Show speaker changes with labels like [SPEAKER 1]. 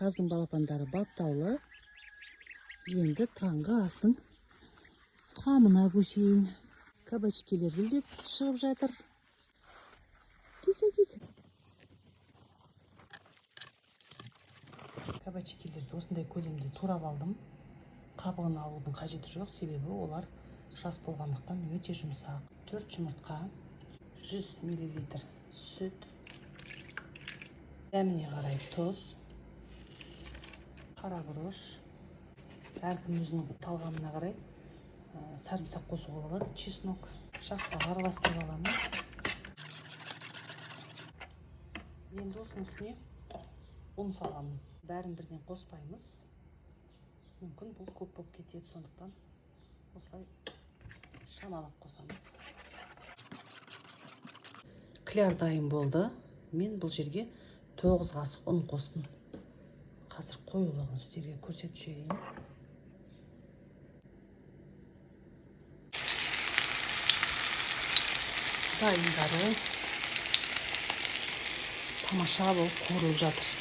[SPEAKER 1] қаздың балапандары баптаулы. Енді таңғы астың қамына көшейін. Кабачкелер гүлдеп шығып жатыр. Кесе. Кабачкелерді осындай көлемде турап алдым. Қабығын алудың қажеті жоқ, себебі олар жас болғандықтан өте жұмсақ. 4 жұмыртқа, 100 мл сүт, дәміне қарай тұз, қара бұрыш, әркім өзінің талғамына қарай сарымсақ қосуға болады, чеснок. Жақсылап араластырып аламын. Енді осының үстіне ұн саламын. Бәрін бірден қоспаймыз. Мүмкін бұл көп болып кетеді, сондықтан осылай шамалап қосамыз. Кляр дайын болды. Мен бұл жерге 9 қасық ұн қостым. Қазір қоюлығын сіздерге көрсетіп жіберейін. Дайындары тамаша болып қуырылып жатыр.